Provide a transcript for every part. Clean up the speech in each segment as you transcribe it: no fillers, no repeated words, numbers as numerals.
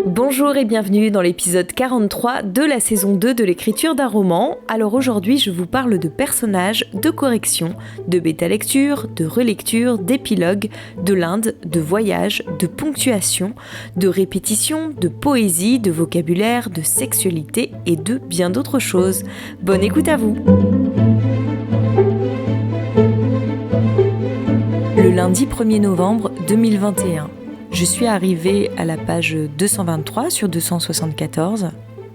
Bonjour et bienvenue dans l'épisode 43 de la saison 2 de l'écriture d'un roman. Alors aujourd'hui, je vous parle de personnages, de corrections, de bêta-lecture, de relecture, d'épilogue, de l'Inde, de voyage, de ponctuation, de répétition, de poésie, de vocabulaire, de sexualité et de bien d'autres choses. Bonne écoute à vous! Le lundi 1er novembre 2021. Je suis arrivée à la page 223 sur 274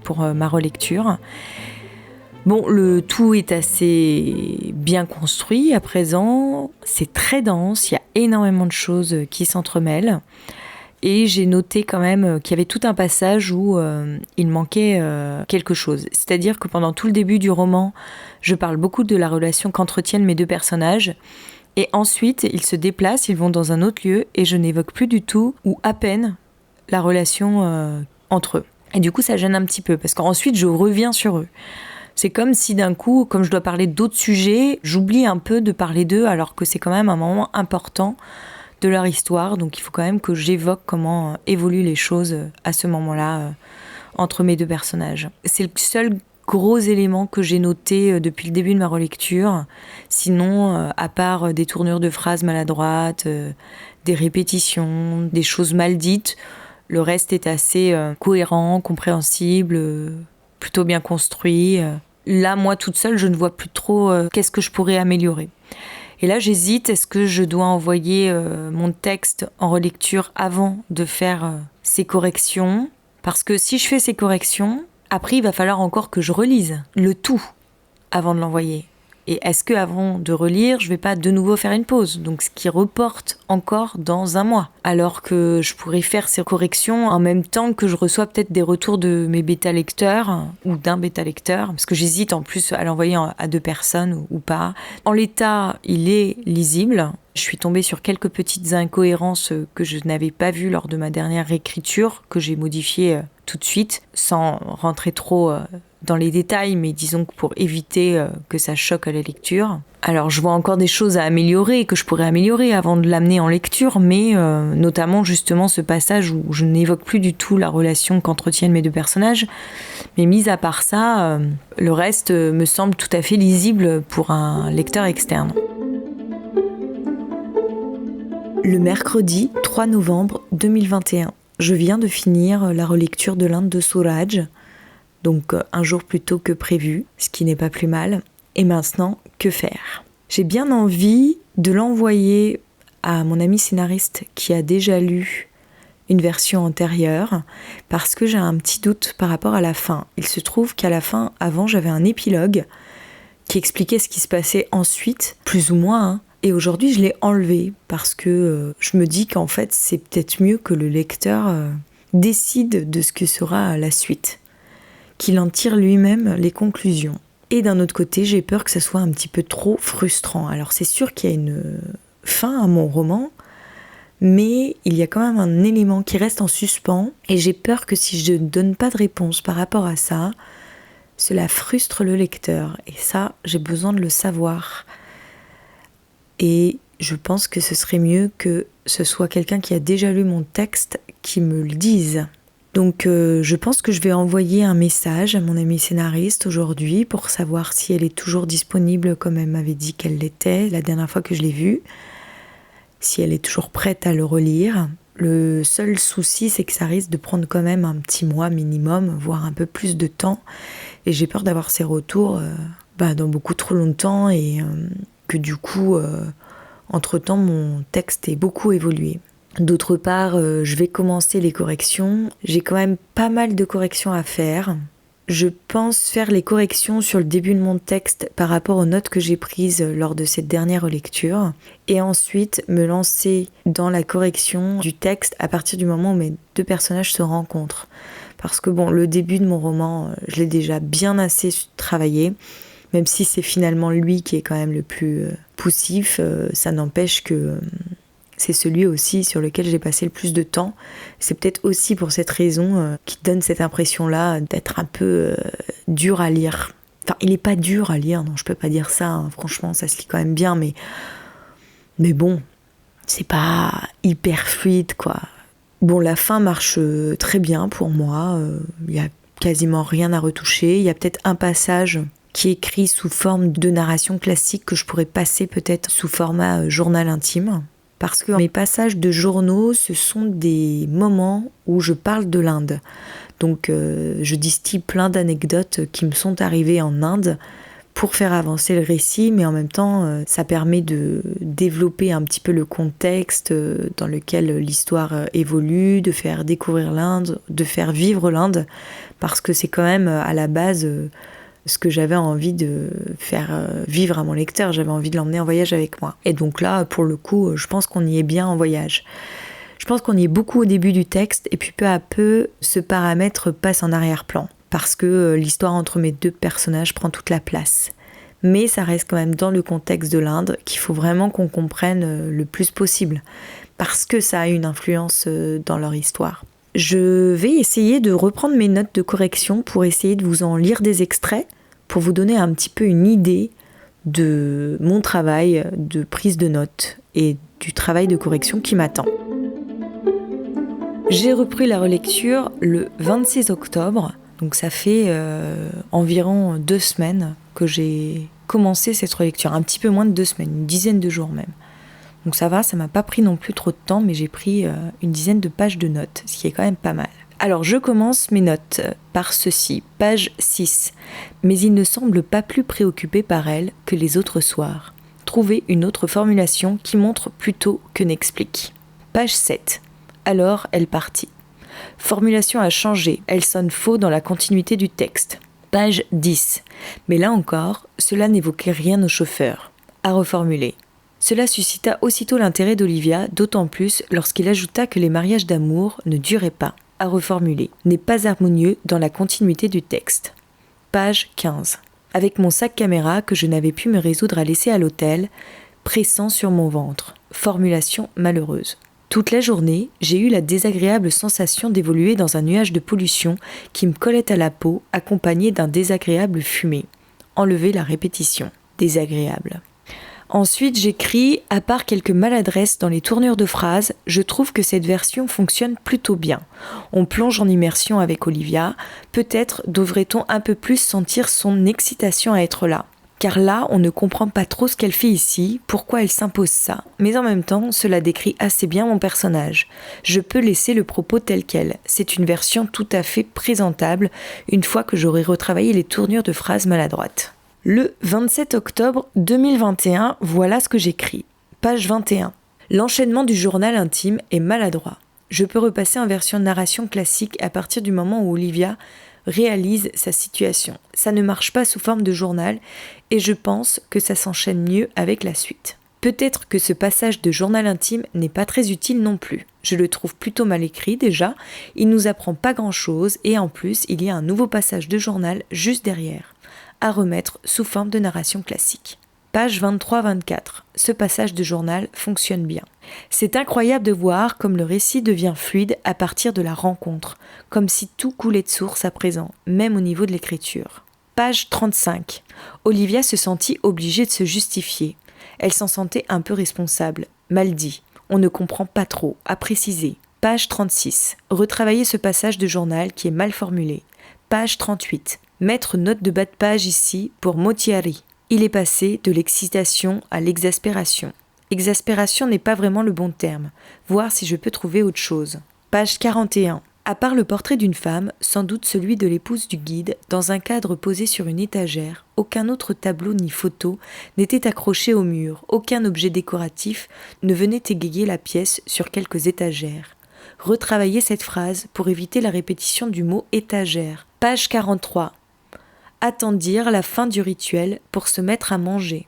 pour ma relecture. Bon, le tout est assez bien construit à présent, c'est très dense, il y a énormément de choses qui s'entremêlent. Et j'ai noté quand même qu'il y avait tout un passage où il manquait quelque chose. C'est-à-dire que pendant tout le début du roman, je parle beaucoup de la relation qu'entretiennent mes deux personnages. Et ensuite, ils se déplacent, ils vont dans un autre lieu et je n'évoque plus du tout ou à peine la relation entre eux. Et du coup, ça gêne un petit peu parce qu'ensuite, je reviens sur eux. C'est comme si d'un coup, comme je dois parler d'autres sujets, j'oublie un peu de parler d'eux alors que c'est quand même un moment important de leur histoire. Donc il faut quand même que j'évoque comment évoluent les choses à ce moment-là entre mes deux personnages. C'est le seul gros éléments que j'ai notés depuis le début de ma relecture. Sinon, à part des tournures de phrases maladroites, des répétitions, des choses mal dites, le reste est assez cohérent, compréhensible, plutôt bien construit. Là, moi, toute seule, je ne vois plus trop qu'est-ce que je pourrais améliorer. Et là, j'hésite, est-ce que je dois envoyer mon texte en relecture avant de faire ces corrections ? Parce que si je fais ces corrections, après, il va falloir encore que je relise le tout avant de l'envoyer. Et est-ce qu'avant de relire, je ne vais pas de nouveau faire une pause ? Donc, ce qui reporte encore dans un mois. Alors que je pourrais faire ces corrections en même temps que je reçois peut-être des retours de mes bêta-lecteurs ou d'un bêta-lecteur. Parce que j'hésite en plus à l'envoyer à deux personnes ou pas. En l'état, il est lisible. Je suis tombée sur quelques petites incohérences que je n'avais pas vues lors de ma dernière réécriture, que j'ai modifiées tout de suite, sans rentrer trop dans les détails, mais disons que pour éviter que ça choque à la lecture. Alors je vois encore des choses à améliorer, que je pourrais améliorer avant de l'amener en lecture, mais notamment justement ce passage où je n'évoque plus du tout la relation qu'entretiennent mes deux personnages. Mais mis à part ça, le reste me semble tout à fait lisible pour un lecteur externe. Le mercredi 3 novembre 2021. Je viens de finir la relecture de l'Inde de Suraj, donc un jour plus tôt que prévu, ce qui n'est pas plus mal. Et maintenant, que faire ? J'ai bien envie de l'envoyer à mon ami scénariste qui a déjà lu une version antérieure, parce que j'ai un petit doute par rapport à la fin. Il se trouve qu'à la fin, avant, j'avais un épilogue qui expliquait ce qui se passait ensuite, plus ou moins, Et aujourd'hui, je l'ai enlevé parce que je me dis qu'en fait, c'est peut-être mieux que le lecteur décide de ce que sera la suite, qu'il en tire lui-même les conclusions. Et d'un autre côté, j'ai peur que ça soit un petit peu trop frustrant. Alors c'est sûr qu'il y a une fin à mon roman, mais il y a quand même un élément qui reste en suspens, et j'ai peur que si je ne donne pas de réponse par rapport à ça, cela frustre le lecteur. Et ça, j'ai besoin de le savoir. Et je pense que ce serait mieux que ce soit quelqu'un qui a déjà lu mon texte qui me le dise. Donc je pense que je vais envoyer un message à mon amie scénariste aujourd'hui pour savoir si elle est toujours disponible comme elle m'avait dit qu'elle l'était la dernière fois que je l'ai vue, si elle est toujours prête à le relire. Le seul souci, c'est que ça risque de prendre quand même un petit mois minimum, voire un peu plus de temps. Et j'ai peur d'avoir ces retours dans beaucoup trop longtemps et que du coup, entre-temps, mon texte ait beaucoup évolué. D'autre part, je vais commencer les corrections. J'ai quand même pas mal de corrections à faire. Je pense faire les corrections sur le début de mon texte par rapport aux notes que j'ai prises lors de cette dernière relecture. Et ensuite, me lancer dans la correction du texte à partir du moment où mes deux personnages se rencontrent. Parce que le début de mon roman, je l'ai déjà bien assez travaillé. Même si c'est finalement lui qui est quand même le plus poussif, ça n'empêche que c'est celui aussi sur lequel j'ai passé le plus de temps. C'est peut-être aussi pour cette raison qui donne cette impression-là d'être un peu dur à lire. Enfin, il n'est pas dur à lire, non, je peux pas dire ça, hein. Franchement, ça se lit quand même bien, mais bon, c'est pas hyper fluide, quoi. Bon, la fin marche très bien pour moi. Il y a quasiment rien à retoucher. Il y a peut-être un passage qui est écrit sous forme de narration classique que je pourrais passer peut-être sous format journal intime. Parce que mes passages de journaux, ce sont des moments où je parle de l'Inde. Donc je distille plein d'anecdotes qui me sont arrivées en Inde pour faire avancer le récit, mais en même temps, ça permet de développer un petit peu le contexte dans lequel l'histoire évolue, de faire découvrir l'Inde, de faire vivre l'Inde, parce que c'est quand même à la base ce que j'avais envie de faire vivre à mon lecteur. J'avais envie de l'emmener en voyage avec moi. Et donc là, pour le coup, je pense qu'on y est bien en voyage. Je pense qu'on y est beaucoup au début du texte, et puis peu à peu, ce paramètre passe en arrière-plan, parce que l'histoire entre mes deux personnages prend toute la place. Mais ça reste quand même dans le contexte de l'Inde qu'il faut vraiment qu'on comprenne le plus possible, parce que ça a une influence dans leur histoire. Je vais essayer de reprendre mes notes de correction pour essayer de vous en lire des extraits, pour vous donner un petit peu une idée de mon travail de prise de notes et du travail de correction qui m'attend. J'ai repris la relecture le 26 octobre, donc ça fait environ 2 semaines que j'ai commencé cette relecture, un petit peu moins de 2 semaines, une dizaine de jours même. Donc ça va, ça m'a pas pris non plus trop de temps, mais j'ai pris une dizaine de pages de notes, ce qui est quand même pas mal. Alors je commence mes notes par ceci, page 6. Mais il ne semble pas plus préoccupé par elle que les autres soirs. Trouver une autre formulation qui montre plutôt que n'explique. Page 7. Alors elle partit. Formulation a changé, elle sonne faux dans la continuité du texte. Page 10. Mais là encore, cela n'évoquait rien au chauffeur. À reformuler. Cela suscita aussitôt l'intérêt d'Olivia, d'autant plus lorsqu'il ajouta que les mariages d'amour ne duraient pas. À reformuler. N'est pas harmonieux dans la continuité du texte. Page 15. Avec mon sac caméra que je n'avais pu me résoudre à laisser à l'hôtel, pressant sur mon ventre. Formulation malheureuse. Toute la journée, j'ai eu la désagréable sensation d'évoluer dans un nuage de pollution qui me collait à la peau, accompagné d'un désagréable fumé. Enlever la répétition. Désagréable. Ensuite, j'écris, à part quelques maladresses dans les tournures de phrases, je trouve que cette version fonctionne plutôt bien. On plonge en immersion avec Olivia, peut-être devrait-on un peu plus sentir son excitation à être là. Car là, on ne comprend pas trop ce qu'elle fait ici, pourquoi elle s'impose ça, mais en même temps, cela décrit assez bien mon personnage. Je peux laisser le propos tel quel, c'est une version tout à fait présentable, une fois que j'aurai retravaillé les tournures de phrases maladroites. Le 27 octobre 2021, voilà ce que j'écris. Page 21. L'enchaînement du journal intime est maladroit. Je peux repasser en version narration classique à partir du moment où Olivia réalise sa situation. Ça ne marche pas sous forme de journal et je pense que ça s'enchaîne mieux avec la suite. Peut-être que ce passage de journal intime n'est pas très utile non plus. Je le trouve plutôt mal écrit déjà, il nous apprend pas grand-chose et en plus il y a un nouveau passage de journal juste derrière, à remettre sous forme de narration classique. Page 23-24. Ce passage de journal fonctionne bien. C'est incroyable de voir comme le récit devient fluide à partir de la rencontre, comme si tout coulait de source à présent, même au niveau de l'écriture. Page 35. Olivia se sentit obligée de se justifier. Elle s'en sentait un peu responsable. Mal dit. On ne comprend pas trop. À préciser. Page 36. Retravailler ce passage de journal qui est mal formulé. Page 38. Mettre note de bas de page ici pour Motiari. Il est passé de l'excitation à l'exaspération. Exaspération n'est pas vraiment le bon terme. Voir si je peux trouver autre chose. Page 41. À part le portrait d'une femme, sans doute celui de l'épouse du guide, dans un cadre posé sur une étagère, aucun autre tableau ni photo n'était accroché au mur, aucun objet décoratif ne venait égayer la pièce sur quelques étagères. Retravailler cette phrase pour éviter la répétition du mot étagère. Page 43. Attendirent la fin du rituel pour se mettre à manger.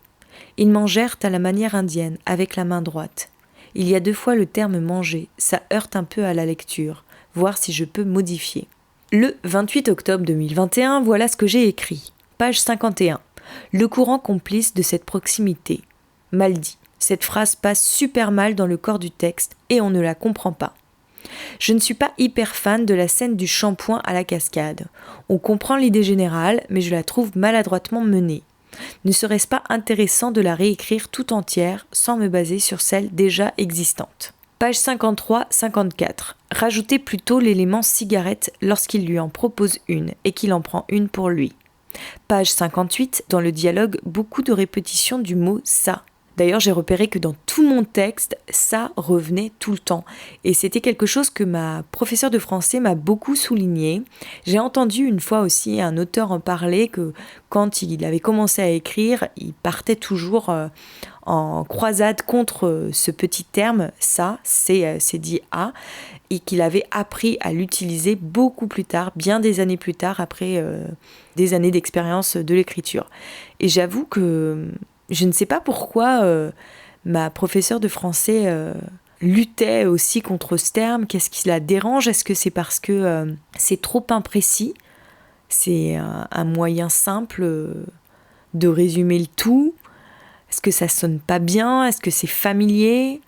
Ils mangèrent à la manière indienne, avec la main droite. Il y a 2 fois le terme manger, ça heurte un peu à la lecture, voir si je peux modifier. Le 28 octobre 2021, voilà ce que j'ai écrit. Page 51. Le courant complice de cette proximité. Mal dit. Cette phrase passe super mal dans le corps du texte et on ne la comprend pas. Je ne suis pas hyper fan de la scène du shampoing à la cascade. On comprend l'idée générale, mais je la trouve maladroitement menée. Ne serait-ce pas intéressant de la réécrire tout entière sans me baser sur celle déjà existante ? Page 53-54. Rajoutez plutôt l'élément cigarette lorsqu'il lui en propose une et qu'il en prend une pour lui. Page 58, dans le dialogue, beaucoup de répétitions du mot « ça ». D'ailleurs, j'ai repéré que dans tout mon texte, ça revenait tout le temps. Et c'était quelque chose que ma professeure de français m'a beaucoup souligné. J'ai entendu une fois aussi un auteur en parler que quand il avait commencé à écrire, il partait toujours en croisade contre ce petit terme, ça, c'est dit « a », et qu'il avait appris à l'utiliser beaucoup plus tard, bien des années plus tard, après des années d'expérience de l'écriture. Et j'avoue que je ne sais pas pourquoi ma professeure de français luttait aussi contre ce terme. Qu'est-ce qui la dérange ? Est-ce que c'est parce que c'est trop imprécis ? C'est un moyen simple de résumer le tout ? Est-ce que ça sonne pas bien ? Est-ce que c'est familier ?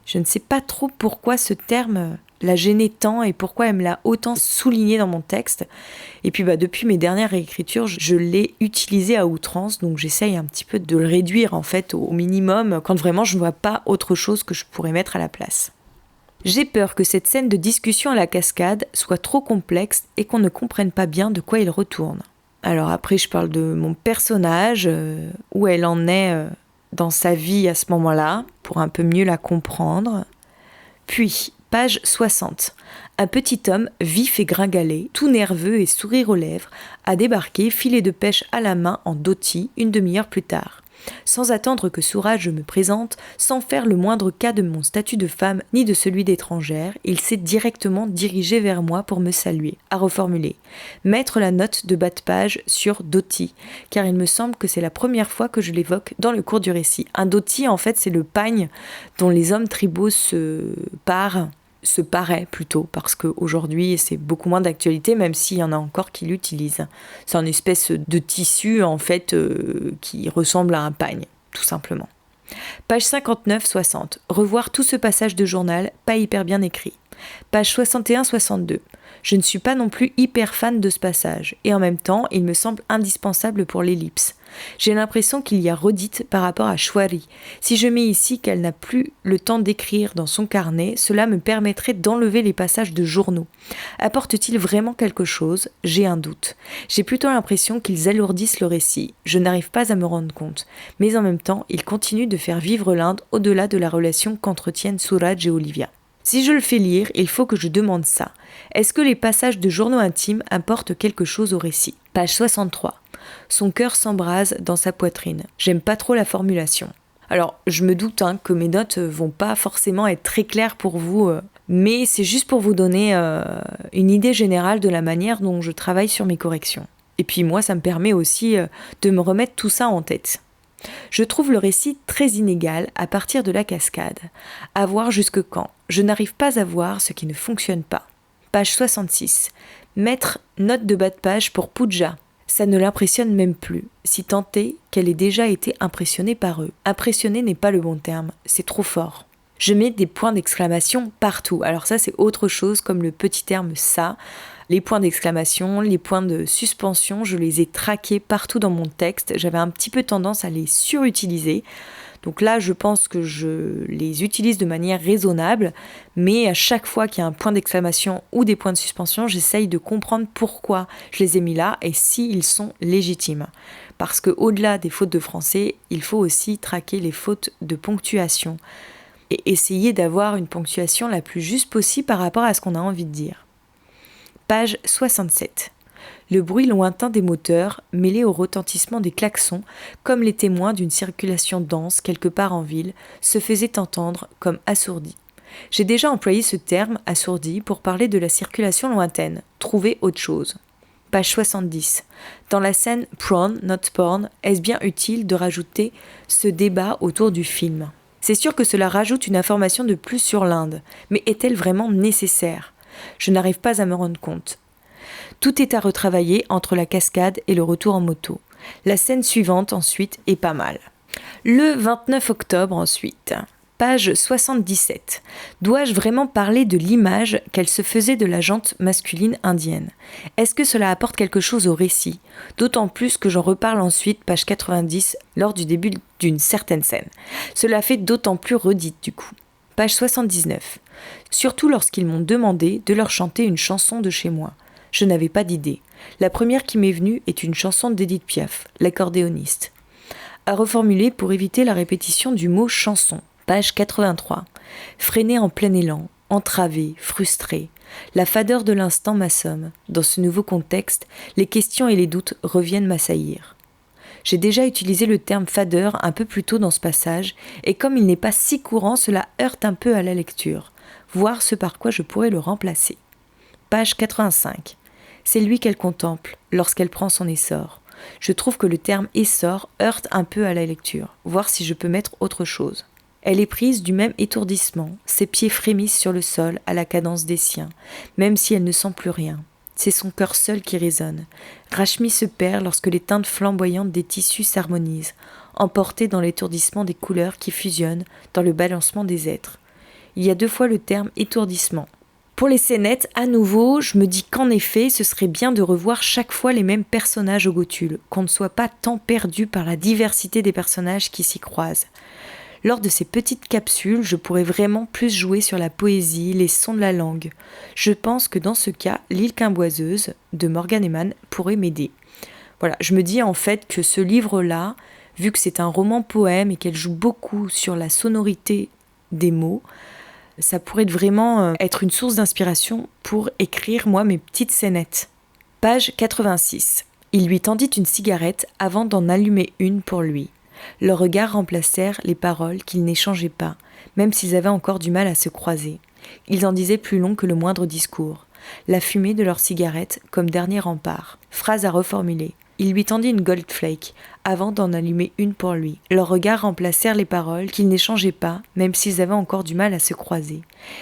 Je ne sais pas trop pourquoi ce terme la gênait tant et pourquoi elle me l'a autant souligné dans mon texte. Et puis depuis mes dernières réécritures, je l'ai utilisé à outrance, donc j'essaye un petit peu de le réduire en fait au minimum quand vraiment je ne vois pas autre chose que je pourrais mettre à la place. J'ai peur que cette scène de discussion à la cascade soit trop complexe et qu'on ne comprenne pas bien de quoi il retourne. Alors après, je parle de mon personnage, où elle en est dans sa vie à ce moment-là, pour un peu mieux la comprendre. Puis, page 60. Un petit homme vif et gringalet, tout nerveux et sourire aux lèvres, a débarqué, filet de pêche à la main en dhoti, une demi-heure plus tard. Sans attendre que Souraj me présente, sans faire le moindre cas de mon statut de femme ni de celui d'étrangère, il s'est directement dirigé vers moi pour me saluer. À reformuler. Mettre la note de bas de page sur dhoti, car il me semble que c'est la première fois que je l'évoque dans le cours du récit. Un dhoti, en fait, c'est le pagne dont les hommes tribaux se paraient plutôt, parce qu'aujourd'hui c'est beaucoup moins d'actualité, même s'il y en a encore qui l'utilisent. C'est une espèce de tissu en fait qui ressemble à un pagne, tout simplement. Page 59-60. Revoir tout ce passage de journal, pas hyper bien écrit. Page 61-62. Je ne suis pas non plus hyper fan de ce passage, et en même temps, il me semble indispensable pour l'ellipse. J'ai l'impression qu'il y a redite par rapport à Chouari. Si je mets ici qu'elle n'a plus le temps d'écrire dans son carnet, cela me permettrait d'enlever les passages de journaux. Apporte-t-il vraiment quelque chose ? J'ai un doute. J'ai plutôt l'impression qu'ils alourdissent le récit. Je n'arrive pas à me rendre compte. Mais en même temps, ils continuent de faire vivre l'Inde au-delà de la relation qu'entretiennent Souraj et Olivia. Si je le fais lire, il faut que je demande ça. Est-ce que les passages de journaux intimes apportent quelque chose au récit ? Page 63. Son cœur s'embrase dans sa poitrine. J'aime pas trop la formulation. Alors, je me doute que mes notes vont pas forcément être très claires pour vous, mais c'est juste pour vous donner une idée générale de la manière dont je travaille sur mes corrections. Et puis moi, ça me permet aussi de me remettre tout ça en tête. Je trouve le récit très inégal à partir de la cascade. À voir jusque quand. Je n'arrive pas à voir ce qui ne fonctionne pas. Page 66. Mettre note de bas de page pour Pooja. Ça ne l'impressionne même plus, si tant est qu'elle ait déjà été impressionnée par eux. Impressionner n'est pas le bon terme, c'est trop fort. Je mets des points d'exclamation partout. Alors ça, c'est autre chose, comme le petit terme « ça ». Les points d'exclamation, les points de suspension, je les ai traqués partout dans mon texte. J'avais un petit peu tendance à les surutiliser. Donc là, je pense que je les utilise de manière raisonnable, mais à chaque fois qu'il y a un point d'exclamation ou des points de suspension, j'essaye de comprendre pourquoi je les ai mis là et s'ils sont légitimes. Parce qu'au-delà des fautes de français, il faut aussi traquer les fautes de ponctuation et essayer d'avoir une ponctuation la plus juste possible par rapport à ce qu'on a envie de dire. Page 67. Le bruit lointain des moteurs, mêlé au retentissement des klaxons, comme les témoins d'une circulation dense quelque part en ville, se faisait entendre comme assourdi. J'ai déjà employé ce terme, assourdi, pour parler de la circulation lointaine. Trouver autre chose. Page 70. Dans la scène Prawn, not porn, est-ce bien utile de rajouter ce débat autour du film ? C'est sûr que cela rajoute une information de plus sur l'Inde, mais est-elle vraiment nécessaire ? Je n'arrive pas à me rendre compte. Tout est à retravailler entre la cascade et le retour en moto. La scène suivante ensuite est pas mal. Le 29 octobre ensuite, page 77. Dois-je vraiment parler de l'image qu'elle se faisait de la jante masculine indienne ? Est-ce que cela apporte quelque chose au récit ? D'autant plus que j'en reparle ensuite, page 90, lors du début d'une certaine scène. Cela fait d'autant plus redite du coup. Page 79. Surtout lorsqu'ils m'ont demandé de leur chanter une chanson de chez moi. Je n'avais pas d'idée. La première qui m'est venue est une chanson d'Édith Piaf, l'accordéoniste. À reformuler pour éviter la répétition du mot chanson. Page 83. Freiné en plein élan, entravé, frustré. La fadeur de l'instant m'assomme. Dans ce nouveau contexte, les questions et les doutes reviennent m'assaillir. J'ai déjà utilisé le terme fadeur un peu plus tôt dans ce passage, et comme il n'est pas si courant, cela heurte un peu à la lecture. Voir ce par quoi je pourrais le remplacer. Page 85. C'est lui qu'elle contemple lorsqu'elle prend son essor. Je trouve que le terme essor heurte un peu à la lecture. Voir si je peux mettre autre chose. Elle est prise du même étourdissement, ses pieds frémissent sur le sol à la cadence des siens, même si elle ne sent plus rien. C'est son cœur seul qui résonne. Rachmi se perd lorsque les teintes flamboyantes des tissus s'harmonisent, emportées dans l'étourdissement des couleurs qui fusionnent dans le balancement des êtres. Il y a 2 fois le terme étourdissement. Pour les scénettes, à nouveau, je me dis qu'en effet, ce serait bien de revoir chaque fois les mêmes personnages au gotule, qu'on ne soit pas tant perdu par la diversité des personnages qui s'y croisent. Lors de ces petites capsules, je pourrais vraiment plus jouer sur la poésie, les sons de la langue. Je pense que dans ce cas, L'île quimboiseuse de Morgan Eman pourrait m'aider. Voilà, je me dis en fait que ce livre-là, vu que c'est un roman-poème et qu'elle joue beaucoup sur la sonorité des mots, ça pourrait vraiment être une source d'inspiration pour écrire, moi, mes petites scénettes. Page 86. Il lui tendit une cigarette avant d'en allumer une pour lui. Leurs regards remplacèrent les paroles qu'ils n'échangeaient pas, même s'ils avaient encore du mal à se croiser. Ils en disaient plus long que le moindre discours. La fumée de leur cigarette comme dernier rempart. Phrase à reformuler. Il lui tendit une Goldflake, avant d'en allumer une pour lui. Leurs regards remplacèrent les paroles qu'ils n'échangeaient pas, même s'ils avaient encore du mal à se croiser.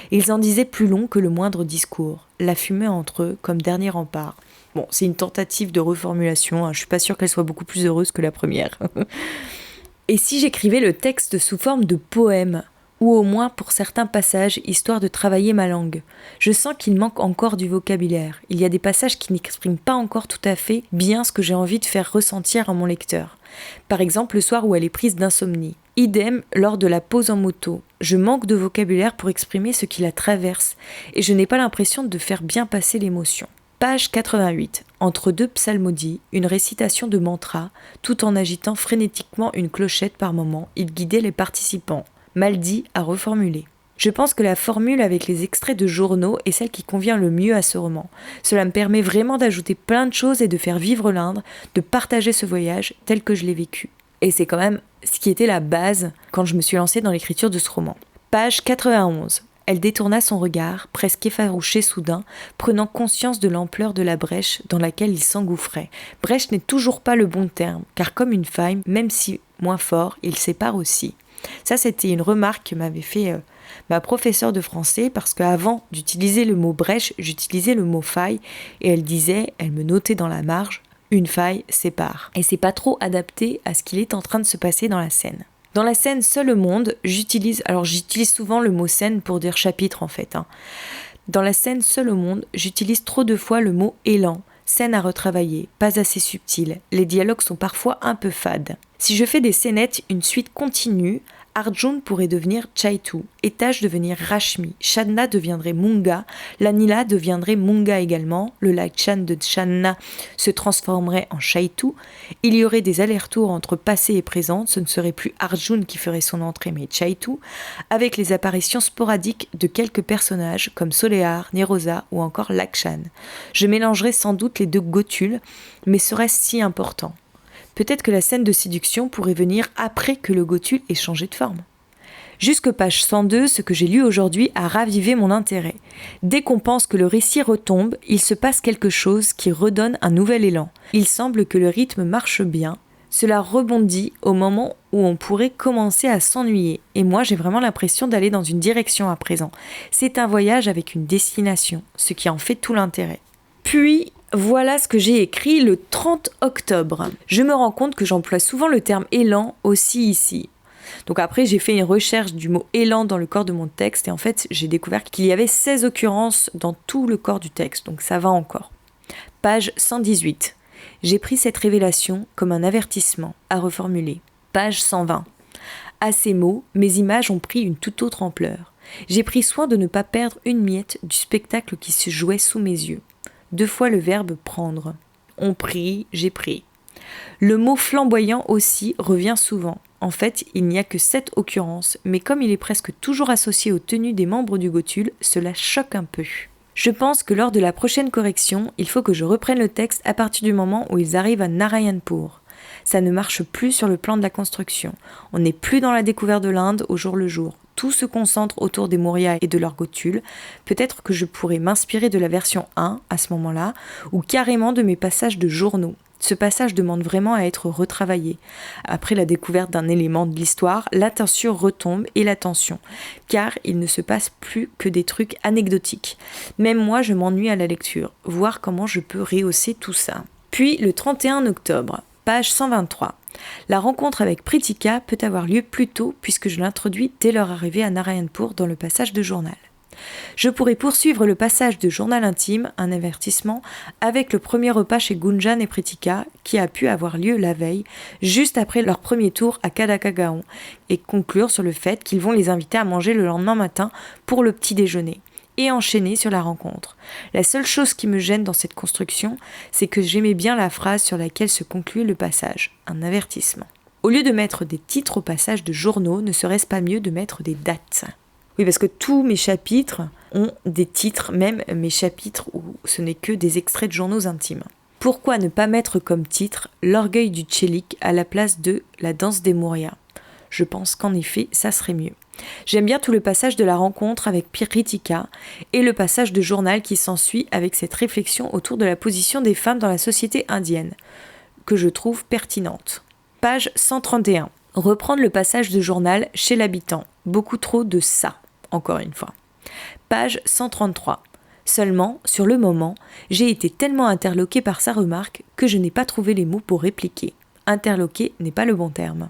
Ils en disaient plus long que le moindre discours. La fumée entre eux comme dernier rempart. Bon, c'est une tentative de reformulation, je suis pas sûre qu'elle soit beaucoup plus heureuse que la première. Et si j'écrivais le texte sous forme de poème, ou au moins pour certains passages, histoire de travailler ma langue? Je sens qu'il manque encore du vocabulaire. Il y a des passages qui n'expriment pas encore tout à fait bien ce que j'ai envie de faire ressentir à mon lecteur. Par exemple, le soir où elle est prise d'insomnie. Idem lors de la pause en moto. Je manque de vocabulaire pour exprimer ce qui la traverse, et je n'ai pas l'impression de faire bien passer l'émotion. Page 88. Entre 2 psalmodies, une récitation de mantra, tout en agitant frénétiquement une clochette par moment, il guidait les participants. Mal dit à reformuler. Je pense que la formule avec les extraits de journaux est celle qui convient le mieux à ce roman. Cela me permet vraiment d'ajouter plein de choses et de faire vivre l'Indre, de partager ce voyage tel que je l'ai vécu. Et c'est quand même ce qui était la base quand je me suis lancée dans l'écriture de ce roman. Page 91. Elle détourna son regard, presque effarouché soudain, prenant conscience de l'ampleur de la brèche dans laquelle il s'engouffrait. Brèche n'est toujours pas le bon terme, car comme une faille, même si moins fort, il sépare aussi. Ça, c'était une remarque que m'avait fait ma professeure de français, parce qu'avant d'utiliser le mot brèche, j'utilisais le mot faille, et elle me notait dans la marge, une faille sépare. Et c'est pas trop adapté à ce qu'il est en train de se passer dans la scène. Dans la scène Seul au monde, j'utilise souvent le mot scène pour dire chapitre en fait. Dans la scène Seul au monde, j'utilise trop de fois le mot élan, scène à retravailler, pas assez subtile, les dialogues sont parfois un peu fades. Si je fais des scénettes, une suite continue, Arjun pourrait devenir Chaitu, Etash devenir Rashmi, Shadna deviendrait Munga, l'Anila deviendrait Munga également, le Lakchan de Channa se transformerait en Chaitu, il y aurait des allers-retours entre passé et présent, ce ne serait plus Arjun qui ferait son entrée mais Chaitu, avec les apparitions sporadiques de quelques personnages comme Solear, Nirosa ou encore Lakshan. Je mélangerai sans doute les 2 gotules, mais serait-ce si important ? Peut-être que la scène de séduction pourrait venir après que le gotule ait changé de forme. Jusque page 102, ce que j'ai lu aujourd'hui a ravivé mon intérêt. Dès qu'on pense que le récit retombe, il se passe quelque chose qui redonne un nouvel élan. Il semble que le rythme marche bien. Cela rebondit au moment où on pourrait commencer à s'ennuyer. Et moi, j'ai vraiment l'impression d'aller dans une direction à présent. C'est un voyage avec une destination, ce qui en fait tout l'intérêt. Puis, voilà ce que j'ai écrit le 30 octobre. Je me rends compte que j'emploie souvent le terme élan aussi ici. Donc après, j'ai fait une recherche du mot élan dans le corps de mon texte et en fait, j'ai découvert qu'il y avait 16 occurrences dans tout le corps du texte, donc ça va encore. Page 118. J'ai pris cette révélation comme un avertissement à reformuler. Page 120. À ces mots, mes images ont pris une toute autre ampleur. J'ai pris soin de ne pas perdre une miette du spectacle qui se jouait sous mes yeux. 2 fois le verbe prendre. On prie, j'ai pris. Le mot flamboyant aussi revient souvent. En fait, il n'y a que 7 occurrences, mais comme il est presque toujours associé aux tenues des membres du Gotul, cela choque un peu. Je pense que lors de la prochaine correction, il faut que je reprenne le texte à partir du moment où ils arrivent à Narayanpur. Ça ne marche plus sur le plan de la construction. On n'est plus dans la découverte de l'Inde au jour le jour. Tout se concentre autour des Mauryas et de leur Gotul. Peut-être que je pourrais m'inspirer de la version 1 à ce moment-là, ou carrément de mes passages de journaux. Ce passage demande vraiment à être retravaillé. Après la découverte d'un élément de l'histoire, l'attention retombe et la tension, car il ne se passe plus que des trucs anecdotiques. Même moi, je m'ennuie à la lecture, voir comment je peux rehausser tout ça. Puis le 31 octobre, page 123. La rencontre avec Pritika peut avoir lieu plus tôt puisque je l'introduis dès leur arrivée à Narayanpur dans le passage de journal. Je pourrais poursuivre le passage de journal intime, un avertissement, avec le premier repas chez Gunjan et Pritika qui a pu avoir lieu la veille, juste après leur premier tour à Kadakagaon, et conclure sur le fait qu'ils vont les inviter à manger le lendemain matin pour le petit déjeuner, et enchaîner sur la rencontre. La seule chose qui me gêne dans cette construction, c'est que j'aimais bien la phrase sur laquelle se conclut le passage, un avertissement. Au lieu de mettre des titres au passage de journaux, ne serait-ce pas mieux de mettre des dates ? Oui, parce que tous mes chapitres ont des titres, même mes chapitres où ce n'est que des extraits de journaux intimes. Pourquoi ne pas mettre comme titre « L'orgueil du Tchelik » à la place de « La danse des Mauryas » ? Je pense qu'en effet, ça serait mieux. J'aime bien tout le passage de la rencontre avec Pritika et le passage de journal qui s'ensuit avec cette réflexion autour de la position des femmes dans la société indienne, que je trouve pertinente. Page 131. Reprendre le passage de journal chez l'habitant. Beaucoup trop de ça. Encore une fois. Page 133. Seulement, sur le moment, j'ai été tellement interloquée par sa remarque que je n'ai pas trouvé les mots pour répliquer. Interloquer n'est pas le bon terme.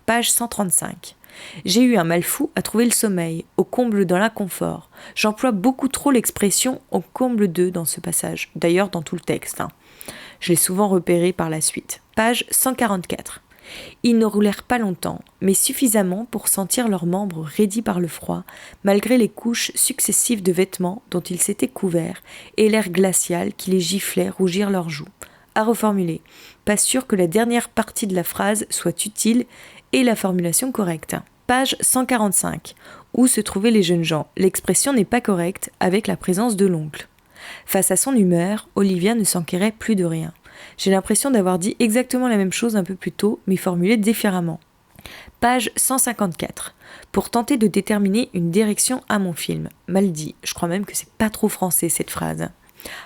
Page 135. J'ai eu un mal fou à trouver le sommeil, au comble de l'inconfort. J'emploie beaucoup trop l'expression au comble de dans ce passage, d'ailleurs dans tout le texte. Je l'ai souvent repéré par la suite. Page 144. Ils ne roulèrent pas longtemps, mais suffisamment pour sentir leurs membres raidis par le froid, malgré les couches successives de vêtements dont ils s'étaient couverts, et l'air glacial qui les giflait rougir leurs joues. À reformuler. Pas sûr que la dernière partie de la phrase soit utile et la formulation correcte. Page 145. Où se trouvaient les jeunes gens ? L'expression n'est pas correcte avec la présence de l'oncle. Face à son humeur, Olivia ne s'enquérait plus de rien. J'ai l'impression d'avoir dit exactement la même chose un peu plus tôt, mais formulée différemment. Page 154. Pour tenter de déterminer une direction à mon film. Mal dit, je crois même que c'est pas trop français cette phrase.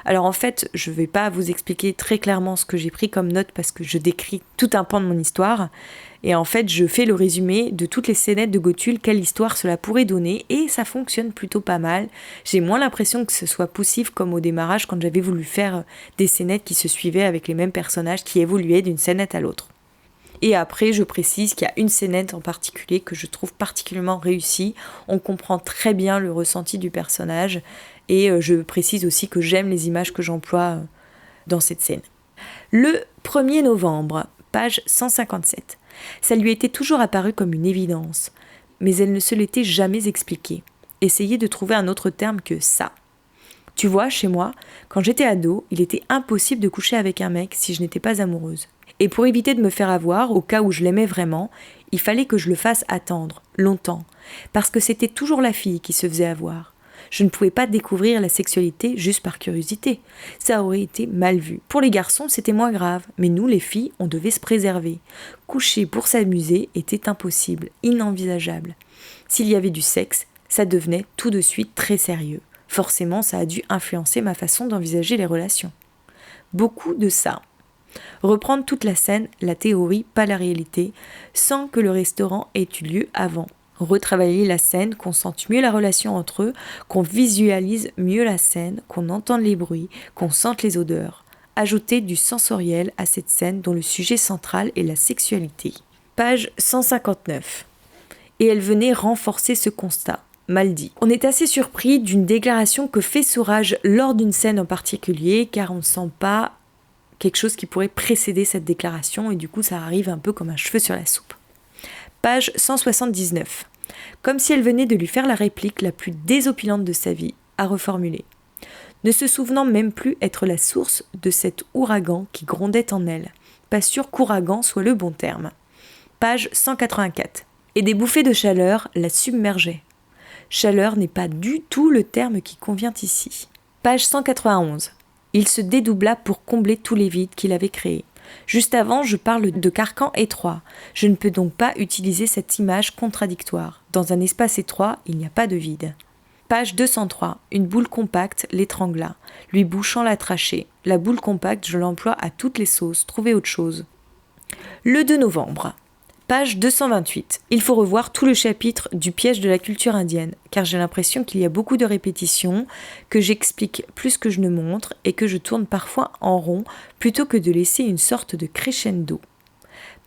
Alors en fait, je vais pas vous expliquer très clairement ce que j'ai pris comme note parce que je décris tout un pan de mon histoire. Et en fait, je fais le résumé de toutes les scénettes de Gotul, quelle histoire cela pourrait donner, et ça fonctionne plutôt pas mal. J'ai moins l'impression que ce soit poussif comme au démarrage quand j'avais voulu faire des scénettes qui se suivaient avec les mêmes personnages qui évoluaient d'une scénette à l'autre. Et après, je précise qu'il y a une scénette en particulier que je trouve particulièrement réussie. On comprend très bien le ressenti du personnage. Et je précise aussi que j'aime les images que j'emploie dans cette scène. Le 1er novembre, page 157. Ça lui était toujours apparu comme une évidence, mais elle ne se l'était jamais expliquée. Essayez de trouver un autre terme que ça. Tu vois, chez moi, quand j'étais ado, il était impossible de coucher avec un mec si je n'étais pas amoureuse. Et pour éviter de me faire avoir, au cas où je l'aimais vraiment, il fallait que je le fasse attendre, longtemps, parce que c'était toujours la fille qui se faisait avoir. Je ne pouvais pas découvrir la sexualité juste par curiosité. Ça aurait été mal vu. Pour les garçons, c'était moins grave, mais nous, les filles, on devait se préserver. Coucher pour s'amuser était impossible, inenvisageable. S'il y avait du sexe, ça devenait tout de suite très sérieux. Forcément, ça a dû influencer ma façon d'envisager les relations. Beaucoup de ça. Reprendre toute la scène, la théorie, pas la réalité, sans que le restaurant ait eu lieu avant. Retravailler la scène, qu'on sente mieux la relation entre eux, qu'on visualise mieux la scène, qu'on entende les bruits, qu'on sente les odeurs. Ajouter du sensoriel à cette scène dont le sujet central est la sexualité. Page 159. Et elle venait renforcer ce constat. Mal dit. On est assez surpris d'une déclaration que fait Souraj lors d'une scène en particulier, car on ne sent pas quelque chose qui pourrait précéder cette déclaration, et du coup ça arrive un peu comme un cheveu sur la soupe. Page 179. comme si elle venait de lui faire la réplique la plus désopilante de sa vie, à reformuler, ne se souvenant même plus être la source de cet ouragan qui grondait en elle. Pas sûr qu'ouragan soit le bon terme. Page 184. Et des bouffées de chaleur la submergeaient. Chaleur n'est pas du tout le terme qui convient ici. Page 191. Il se dédoubla pour combler tous les vides qu'il avait créés. Juste avant, je parle de carcan étroit. Je ne peux donc pas utiliser cette image contradictoire. Dans un espace étroit, il n'y a pas de vide. Page 203. Une boule compacte l'étrangla, lui bouchant la trachée. La boule compacte, je l'emploie à toutes les sauces. Trouvez autre chose. Le 2 novembre. Page 228. Il faut revoir tout le chapitre du piège de la culture indienne, car j'ai l'impression qu'il y a beaucoup de répétitions, que j'explique plus que je ne montre et que je tourne parfois en rond plutôt que de laisser une sorte de crescendo.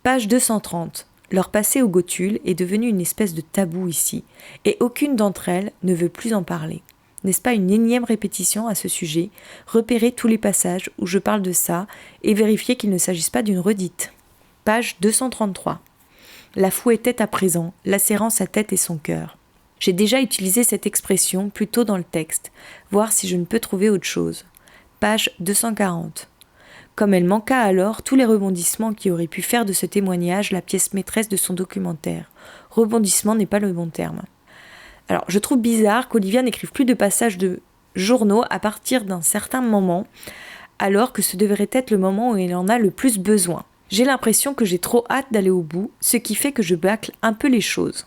Page 230. Leur passé au Gothul est devenu une espèce de tabou ici, et aucune d'entre elles ne veut plus en parler. N'est-ce pas une énième répétition à ce sujet? Repérez tous les passages où je parle de ça et vérifiez qu'il ne s'agisse pas d'une redite. Page 233. La fouettait à présent, lacérant sa tête et son cœur. J'ai déjà utilisé cette expression plus tôt dans le texte, voir si je ne peux trouver autre chose. Page 240. Comme elle manqua alors tous les rebondissements qui auraient pu faire de ce témoignage la pièce maîtresse de son documentaire. Rebondissement n'est pas le bon terme. Alors, je trouve bizarre qu'Olivia n'écrive plus de passages de journaux à partir d'un certain moment, alors que ce devrait être le moment où elle en a le plus besoin. J'ai l'impression que j'ai trop hâte d'aller au bout, ce qui fait que je bâcle un peu les choses.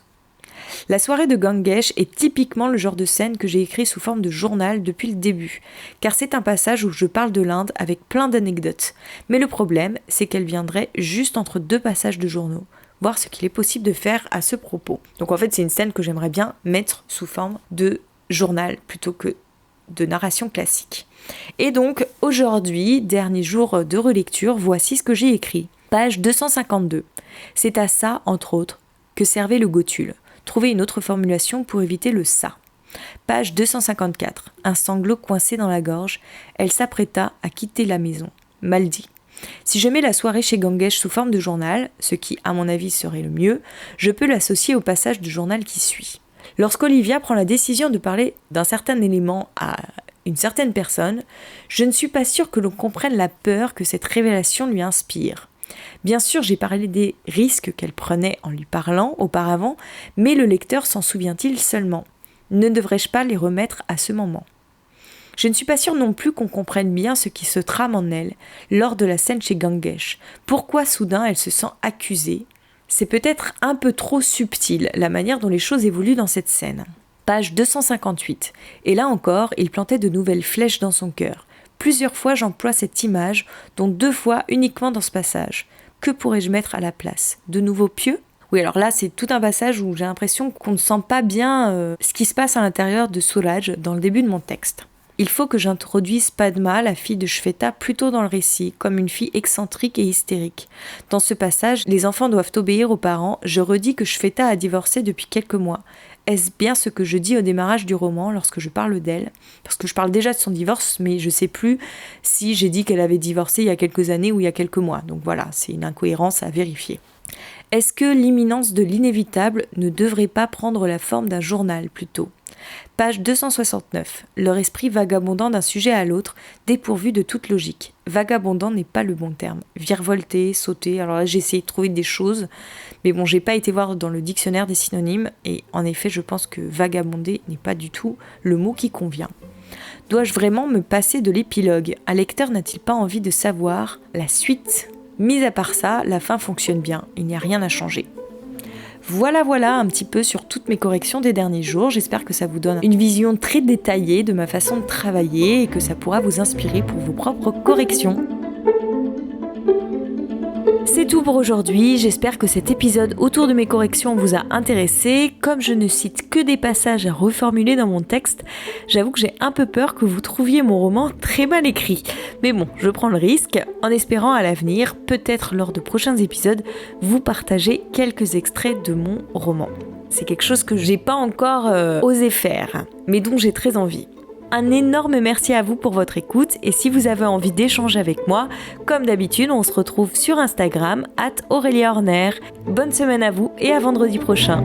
La soirée de Gangesh est typiquement le genre de scène que j'ai écrit sous forme de journal depuis le début, car c'est un passage où je parle de l'Inde avec plein d'anecdotes. Mais le problème, c'est qu'elle viendrait juste entre deux passages de journaux, voir ce qu'il est possible de faire à ce propos. Donc en fait, c'est une scène que j'aimerais bien mettre sous forme de journal plutôt que de narration classique. Et donc, aujourd'hui, dernier jour de relecture, voici ce que j'ai écrit. Page 252. C'est à ça, entre autres, que servait le Gothul. Trouvez une autre formulation pour éviter le ça. Page 254. Un sanglot coincé dans la gorge, elle s'apprêta à quitter la maison. Mal dit. Si je mets la soirée chez Gangesh sous forme de journal, ce qui, à mon avis, serait le mieux, je peux l'associer au passage du journal qui suit. Lorsqu'Olivia prend la décision de parler d'un certain élément à une certaine personne, je ne suis pas sûre que l'on comprenne la peur que cette révélation lui inspire. Bien sûr, j'ai parlé des risques qu'elle prenait en lui parlant auparavant, mais le lecteur s'en souvient-il seulement? Ne devrais-je pas les remettre à ce moment? Je ne suis pas sûre non plus qu'on comprenne bien ce qui se trame en elle lors de la scène chez Gangesh. Pourquoi soudain elle se sent accusée? C'est peut-être un peu trop subtil la manière dont les choses évoluent dans cette scène. Page 258. Et là encore, il plantait de nouvelles flèches dans son cœur. Plusieurs fois j'emploie cette image, dont 2 fois uniquement dans ce passage. Que pourrais-je mettre à la place? De nouveau pieux? Oui, alors là, c'est tout un passage où j'ai l'impression qu'on ne sent pas bien ce qui se passe à l'intérieur de Suraj dans le début de mon texte. Il faut que j'introduise Padma, la fille de Shweta, plus tôt dans le récit, comme une fille excentrique et hystérique. Dans ce passage, les enfants doivent obéir aux parents. Je redis que Shweta a divorcé depuis quelques mois. Est-ce bien ce que je dis au démarrage du roman lorsque je parle d'elle? Parce que je parle déjà de son divorce, mais je ne sais plus si j'ai dit qu'elle avait divorcé il y a quelques années ou il y a quelques mois. Donc voilà, c'est une incohérence à vérifier. Est-ce que l'imminence de l'inévitable ne devrait pas prendre la forme d'un journal plutôt? Page 269. Leur esprit vagabondant d'un sujet à l'autre, dépourvu de toute logique. Vagabondant n'est pas le bon terme. Virevolter, sauter, alors là j'ai essayé de trouver des choses, mais bon, j'ai pas été voir dans le dictionnaire des synonymes, et en effet je pense que vagabonder n'est pas du tout le mot qui convient. Dois-je vraiment me passer de l'épilogue? Un lecteur n'a-t-il pas envie de savoir la suite? Mis à part ça, la fin fonctionne bien, il n'y a rien à changer. Voilà un petit peu sur toutes mes corrections des derniers jours. J'espère que ça vous donne une vision très détaillée de ma façon de travailler et que ça pourra vous inspirer pour vos propres corrections. C'est tout pour aujourd'hui, j'espère que cet épisode autour de mes corrections vous a intéressé. Comme je ne cite que des passages à reformuler dans mon texte, j'avoue que j'ai un peu peur que vous trouviez mon roman très mal écrit. Mais bon, je prends le risque, en espérant à l'avenir, peut-être lors de prochains épisodes, vous partager quelques extraits de mon roman. C'est quelque chose que j'ai pas encore osé faire, mais dont j'ai très envie. Un énorme merci à vous pour votre écoute et si vous avez envie d'échanger avec moi, comme d'habitude, on se retrouve sur Instagram @AureliaHorner. Bonne semaine à vous et à vendredi prochain.